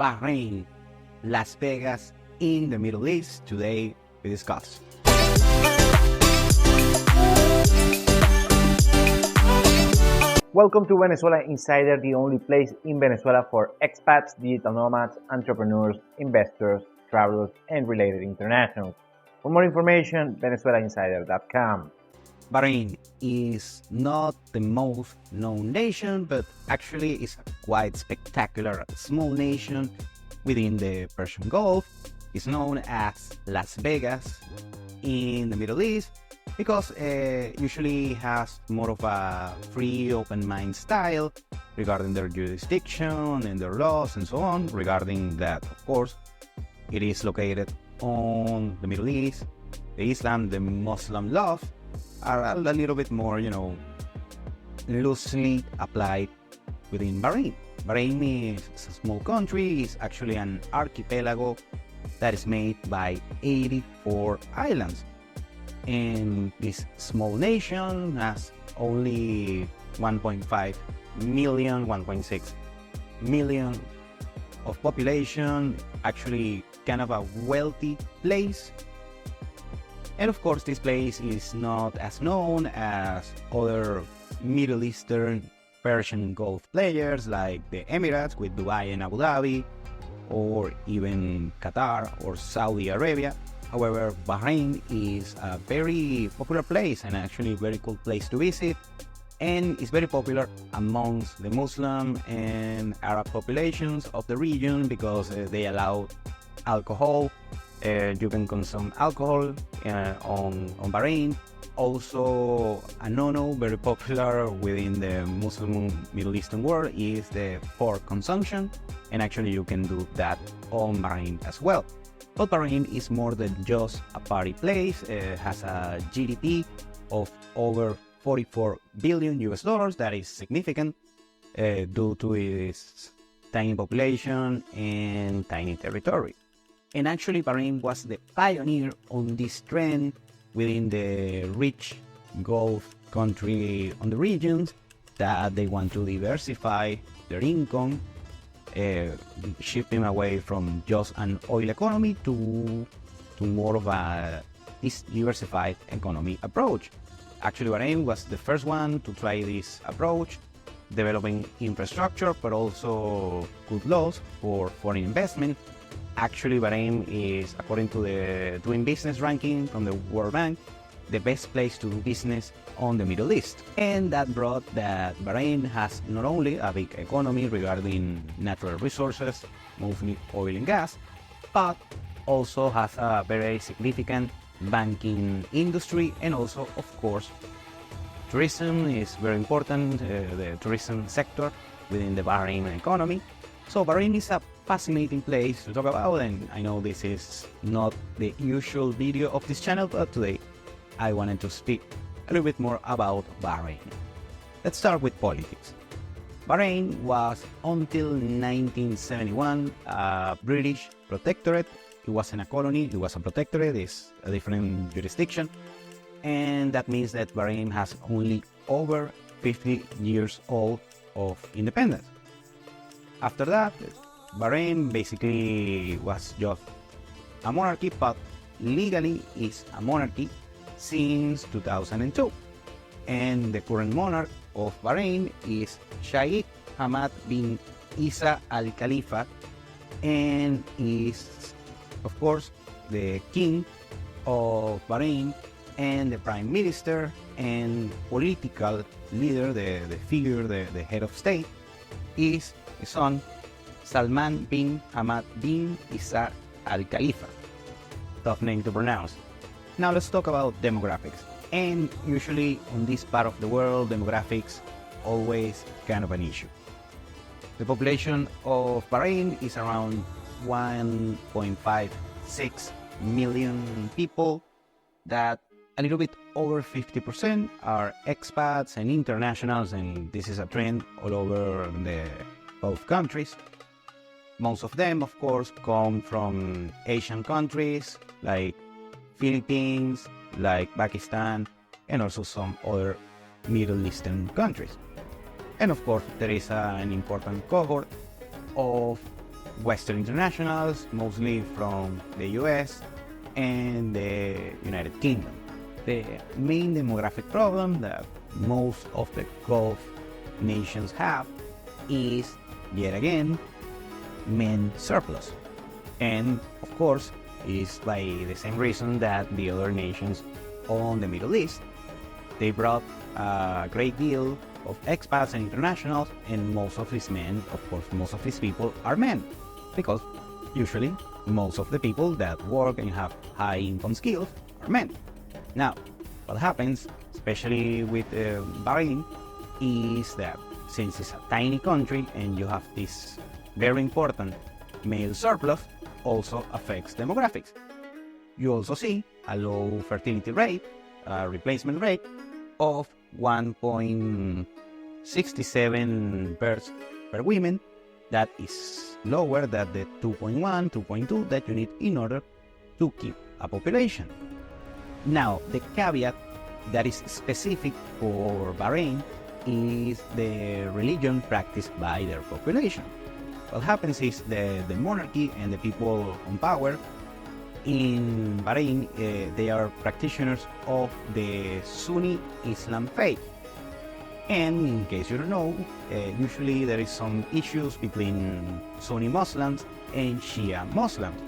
Bahrain, Las Vegas in the Middle East. Today we discuss. Welcome to Venezuela Insider, the only place in Venezuela for expats, digital nomads, entrepreneurs, investors, travelers, and related internationals. For more information, venezuelainsider.com. Bahrain is not the most known nation, but actually is a quite spectacular small nation within the Persian Gulf. It's known as Las Vegas in the Middle East because usually has more of a free, open mind style regarding their jurisdiction and their laws and so on. Regarding that, of course, it is located on the Middle East. The Islam, the Muslim laws are a little bit more, loosely applied within Bahrain. Bahrain is a small country. It's actually an archipelago that is made by 84 islands. And this small nation has only 1.5 million, 1.6 million of population, actually kind of a wealthy place. And of course, this place is not as known as other Middle Eastern Persian Gulf players like the Emirates with Dubai and Abu Dhabi, or even Qatar or Saudi Arabia. However, Bahrain is a very popular place and actually a very cool place to visit, and it's very popular amongst the Muslim and Arab populations of the region because they allow alcohol. You can consume alcohol on Bahrain. Also, a no-no very popular within the Muslim Middle Eastern world is the pork consumption, and actually you can do that on Bahrain as well. But Bahrain is more than just a party place. It has a GDP of over 44 billion US dollars. That is significant due to its tiny population and tiny territory. And actually, Bahrain was the pioneer on this trend within the rich Gulf country on the regions that they want to diversify their income, shifting away from just an oil economy to more of a diversified economy approach. Actually, Bahrain was the first one to try this approach, developing infrastructure, but also good laws for foreign investment. Actually, Bahrain is, according to the Doing Business ranking from the World Bank, the best place to do business on the Middle East. And that brought that Bahrain has not only a big economy regarding natural resources, mostly oil and gas, but also has a very significant banking industry, and also, of course, tourism is very important, the tourism sector within the Bahrain economy. So Bahrain is a fascinating place to talk about, and I know this is not the usual video of this channel, but today I wanted to speak a little bit more about Bahrain. Let's start with politics. Bahrain was until 1971 a British protectorate. It wasn't a colony, it was a protectorate, it's a different jurisdiction. And that means that Bahrain has only over 50 years old of independence. After that, Bahrain basically was just a monarchy, but legally is a monarchy since 2002. And the current monarch of Bahrain is Sheikh Hamad bin Isa Al Khalifa, and is, of course, the king of Bahrain and the prime minister and political leader, the figure, the head of state, is his son Salman bin Hamad bin Isa Al Khalifa. Tough name to pronounce. Now let's talk about demographics. And usually on this part of the world, demographics always kind of an issue. The population of Bahrain is around 1.56 million people, that a little bit over 50% are expats and internationals, and this is a trend all over both countries. Most of them, of course, come from Asian countries like Philippines, like Pakistan, and also some other Middle Eastern countries. And of course, there is an important cohort of Western internationals, mostly from the US and the United Kingdom. The main demographic problem that most of the Gulf nations have is, yet again, men surplus. And of course, is by the same reason that the other nations on the Middle East, they brought a great deal of expats and internationals, and most of these men, of course, most of these people are men, because usually most of the people that work and have high income skills are men. Now, what happens, especially with Bahrain, is that since it's a tiny country and you have this very important male surplus, also affects demographics. You also see a low fertility rate, replacement rate of 1.67 births per woman. That is lower than the 2.1, 2.2 that you need in order to keep a population. Now, the caveat that is specific for Bahrain is the religion practiced by their population. What happens is the monarchy and the people on power in Bahrain, they are practitioners of the Sunni Islam faith. And in case you don't know, usually there is some issues between Sunni Muslims and Shia Muslims.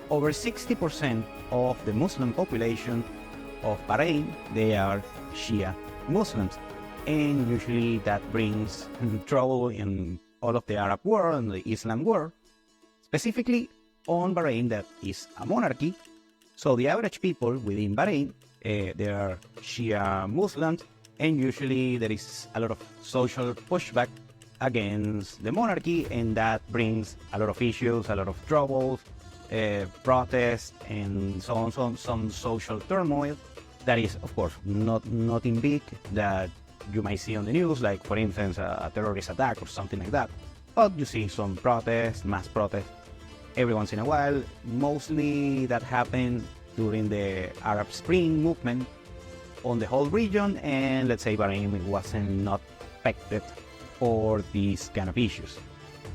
Over 60% of the Muslim population of Bahrain, they are Shia Muslims. And usually that brings trouble in all of the Arab world and the Islam world, specifically on Bahrain that is a monarchy. So the average people within Bahrain, they are Shia Muslims, and usually there is a lot of social pushback against the monarchy, and that brings a lot of issues, a lot of troubles, protests, and so on, some social turmoil. That is, of course, nothing big that you might see on the news, like, for instance, a terrorist attack or something like that. But you see some protests, mass protests, every once in a while. Mostly that happened during the Arab Spring movement on the whole region, and let's say Bahrain wasn't not affected for these kind of issues.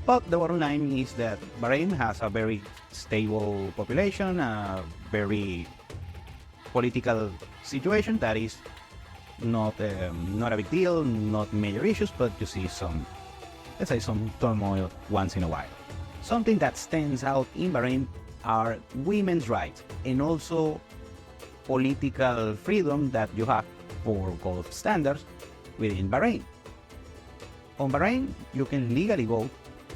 But the bottom line is that Bahrain has a very stable population, a very political situation that is not a big deal, not major issues, but you see some, let's say, some turmoil once in a while. Something that stands out in Bahrain are women's rights and also political freedom that you have for Gulf standards within Bahrain. On Bahrain, you can legally vote,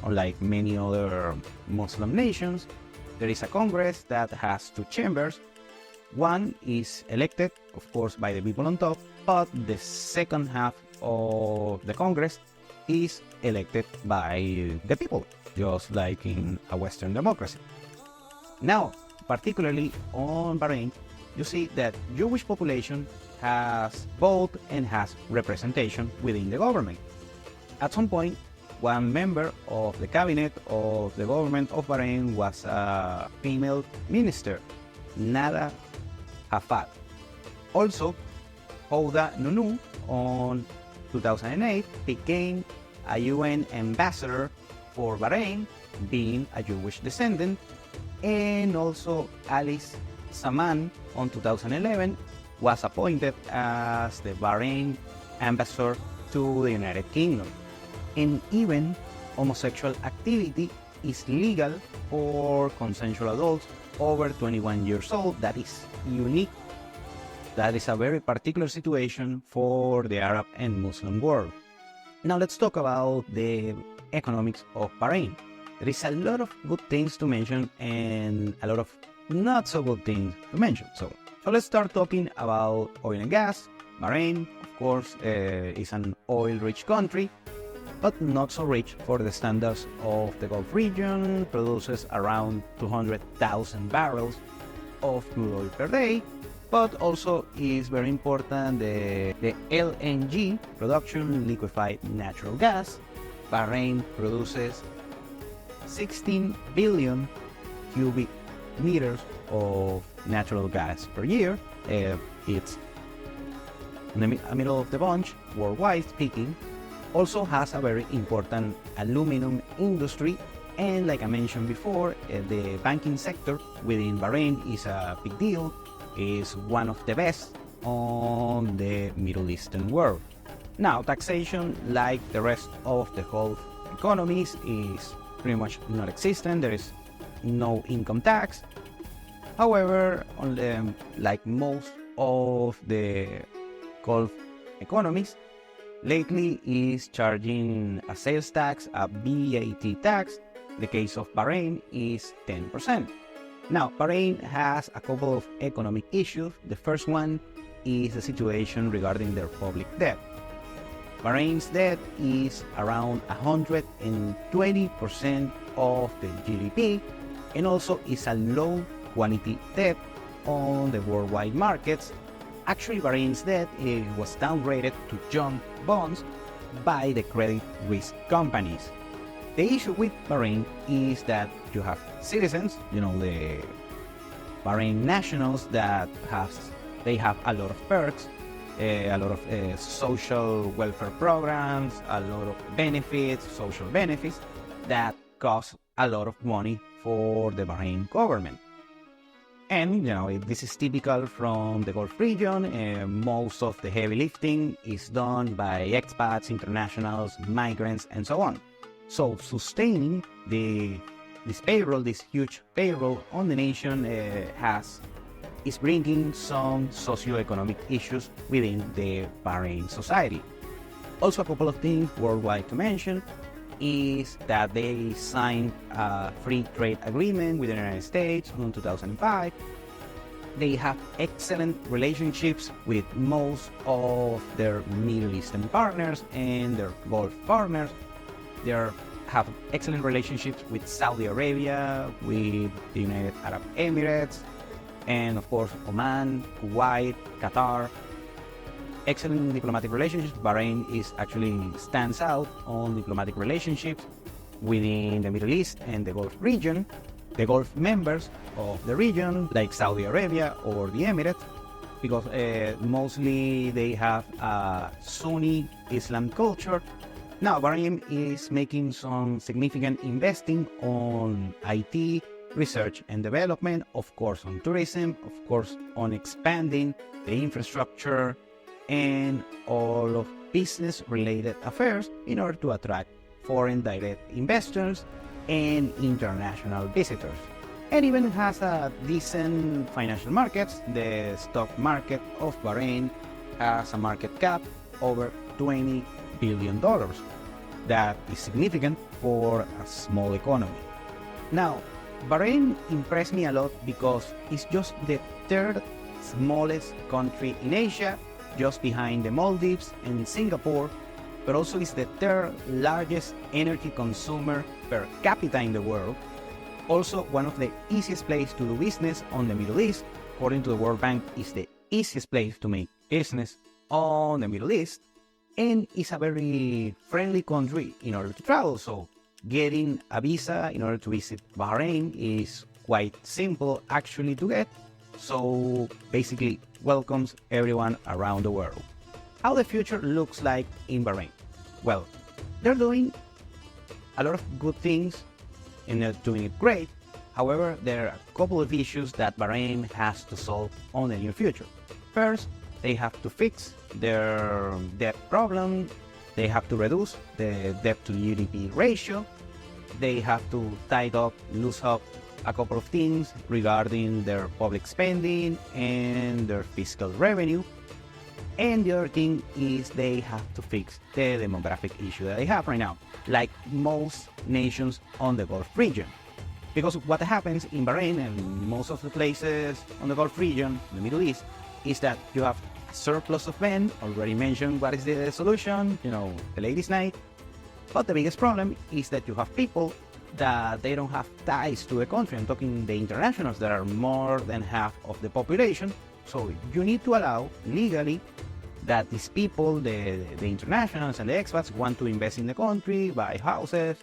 unlike many other Muslim nations. There is a Congress that has two chambers. One is elected, of course, by the people on top, but the second half of the Congress is elected by the people, just like in a Western democracy. Now, particularly on Bahrain, you see that Jewish population has vote and has representation within the government. At some point, one member of the cabinet of the government of Bahrain was a female minister, Nada Hafad. Also, Houda Nunu, on 2008, became a UN ambassador for Bahrain, being a Jewish descendant, and also Alice Saman, on 2011, was appointed as the Bahrain ambassador to the United Kingdom. And even homosexual activity is legal for consensual adults over 21 years old. That is unique. That is a very particular situation for the Arab and Muslim world. Now let's talk about the economics of Bahrain. There is a lot of good things to mention and a lot of not so good things to mention. So let's start talking about oil and gas. Bahrain, of course, is an oil-rich country, but not so rich for the standards of the Gulf region. Produces around 200,000 barrels of crude oil per day, but also is very important the LNG production, liquefied natural gas. Bahrain produces 16 billion cubic meters of natural gas per year. It's in the middle of the bunch, worldwide speaking. Also has a very important aluminum industry And like I mentioned before, the banking sector within Bahrain is a big deal, is one of the best on the Middle Eastern world. Now, taxation, like the rest of the Gulf economies, is pretty much non-existent. There is no income tax. However, like most of the Gulf economies, lately is charging a sales tax, a VAT tax. The case of Bahrain is 10%. Now, Bahrain has a couple of economic issues. The first one is the situation regarding their public debt. Bahrain's debt is around 120% of the GDP, and also is a low quality debt on the worldwide markets. Actually, Bahrain's debt was downgraded to junk bonds by the credit risk companies. The issue with Bahrain is that you have citizens, the Bahrain nationals that have a lot of perks, a lot of social welfare programs, a lot of benefits, social benefits that cost a lot of money for the Bahrain government. And this is typical from the Gulf region. Most of the heavy lifting is done by expats, internationals, migrants, and so on. So sustaining this huge payroll on the nation is bringing some socioeconomic issues within the Bahrain society. Also, a couple of things worldwide to mention is that they signed a free trade agreement with the United States in 2005. They have excellent relationships with most of their Middle Eastern partners and their Gulf partners. They have excellent relationships with Saudi Arabia, with the United Arab Emirates, and of course Oman, Kuwait, Qatar. Excellent diplomatic relationships. Bahrain stands out on diplomatic relationships within the Middle East and the Gulf region. The Gulf members of the region, like Saudi Arabia or the Emirates, because mostly they have a Sunni Islam culture. Now, Bahrain is making some significant investing on IT, research and development, of course on tourism, of course on expanding the infrastructure and all of business-related affairs in order to attract foreign direct investors and international visitors. And even has a decent financial markets. The stock market of Bahrain has a market cap over $20 billion. That is significant for a small economy. Now, Bahrain impressed me a lot because it's just the third smallest country in Asia, just behind the Maldives and Singapore, but also is the third largest energy consumer per capita in the world. Also, one of the easiest places to do business on the Middle East. According to the World Bank, is the easiest place to make business on the Middle East, and it's a very friendly country in order to travel. So getting a visa in order to visit Bahrain is quite simple actually to get. So basically welcomes everyone around the world. How the future looks like in Bahrain? Well, they're doing a lot of good things and they're doing it great. However, there are a couple of issues that Bahrain has to solve on the near future. First, they have to fix their debt problem. They have to reduce the debt to GDP ratio. They have to loosen up a couple of things regarding their public spending and their fiscal revenue. And the other thing is they have to fix the demographic issue that they have right now, like most nations on the Gulf region. Because what happens in Bahrain and most of the places on the Gulf region, in the Middle East, is that you have a surplus of men. Already mentioned what is the solution, the ladies' night. But the biggest problem is that you have people that they don't have ties to the country. I'm talking the internationals that are more than half of the population. So you need to allow legally that these people, the internationals and the expats, want to invest in the country, buy houses,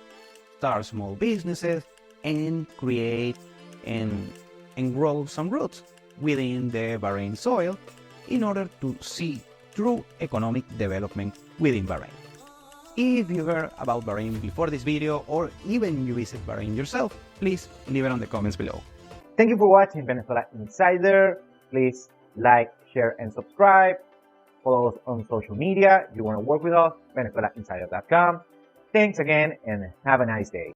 start small businesses, and create and grow some roots within the Bahrain soil in order to see true economic development within Bahrain. If you heard about Bahrain before this video, or even you visit Bahrain yourself, please leave it on the comments below. Thank you for watching Venezuela Insider. Please like, share, and subscribe. Follow us on social media. If you want to work with us, VenezuelaInsider.com. Thanks again, and have a nice day.